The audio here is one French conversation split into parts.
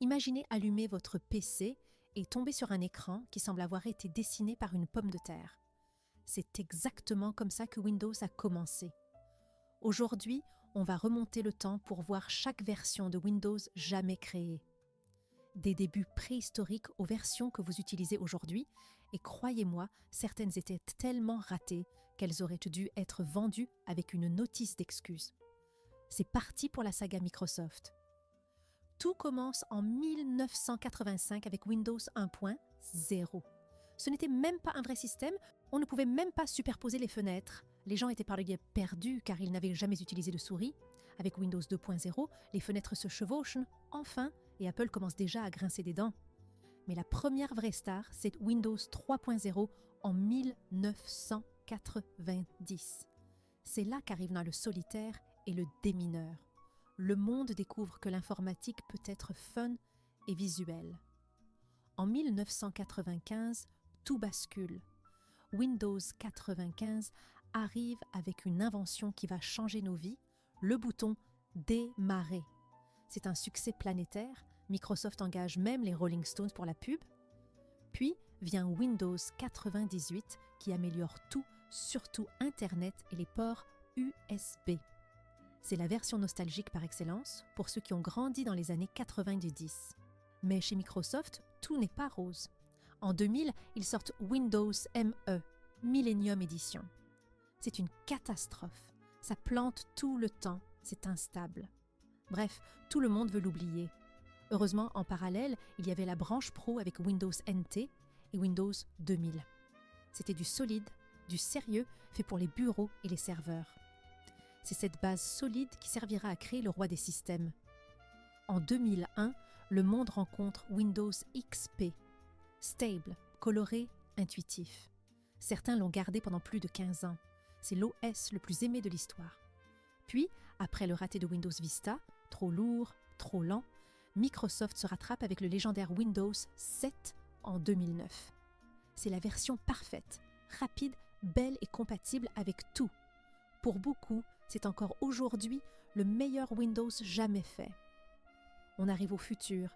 Imaginez allumer votre PC et tomber sur un écran qui semble avoir été dessiné par une pomme de terre. C'est exactement comme ça que Windows a commencé. Aujourd'hui, on va remonter le temps pour voir chaque version de Windows jamais créée. Des débuts préhistoriques aux versions que vous utilisez aujourd'hui, et croyez-moi, certaines étaient tellement ratées qu'elles auraient dû être vendues avec une notice d'excuse. C'est parti pour la saga Microsoft. Tout commence en 1985 avec Windows 1.0. Ce n'était même pas un vrai système, on ne pouvait même pas superposer les fenêtres. Les gens étaient par le biais perdus car ils n'avaient jamais utilisé de souris. Avec Windows 2.0, les fenêtres se chevauchent enfin et Apple commence déjà à grincer des dents. Mais la première vraie star, c'est Windows 3.0 en 1990. C'est là qu'arrivent le solitaire et le démineur. Le monde découvre que l'informatique peut être fun et visuelle. En 1995, tout bascule. Windows 95 arrive avec une invention qui va changer nos vies, le bouton démarrer. C'est un succès planétaire, Microsoft engage même les Rolling Stones pour la pub. Puis vient Windows 98 qui améliore tout, surtout Internet et les ports USB. C'est la version nostalgique par excellence pour ceux qui ont grandi dans les années 90. Mais chez Microsoft, tout n'est pas rose. En 2000, ils sortent Windows ME, Millennium Edition. C'est une catastrophe. Ça plante tout le temps, c'est instable. Bref, tout le monde veut l'oublier. Heureusement, en parallèle, il y avait la branche Pro avec Windows NT et Windows 2000. C'était du solide, du sérieux, fait pour les bureaux et les serveurs. C'est cette base solide qui servira à créer le roi des systèmes. En 2001, le monde rencontre Windows XP, stable, coloré, intuitif. Certains l'ont gardé pendant plus de 15 ans. C'est l'OS le plus aimé de l'histoire. Puis, après le raté de Windows Vista, trop lourd, trop lent, Microsoft se rattrape avec le légendaire Windows 7 en 2009. C'est la version parfaite, rapide, belle et compatible avec tout. Pour beaucoup, c'est encore aujourd'hui le meilleur Windows jamais fait. On arrive au futur.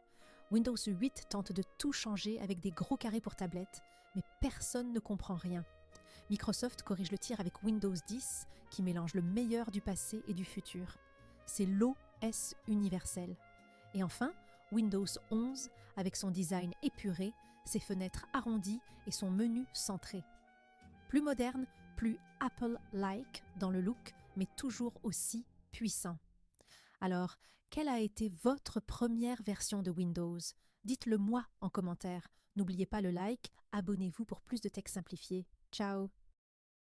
Windows 8 tente de tout changer avec des gros carrés pour tablettes, mais personne ne comprend rien. Microsoft corrige le tir avec Windows 10 qui mélange le meilleur du passé et du futur. C'est l'OS universel. Et enfin, Windows 11 avec son design épuré, ses fenêtres arrondies et son menu centré. Plus moderne, plus Apple-like dans le look, mais toujours aussi puissant. Alors, quelle a été votre première version de Windows? Dites-le moi en commentaire. N'oubliez pas le like, abonnez-vous pour plus de textes simplifiés. Ciao!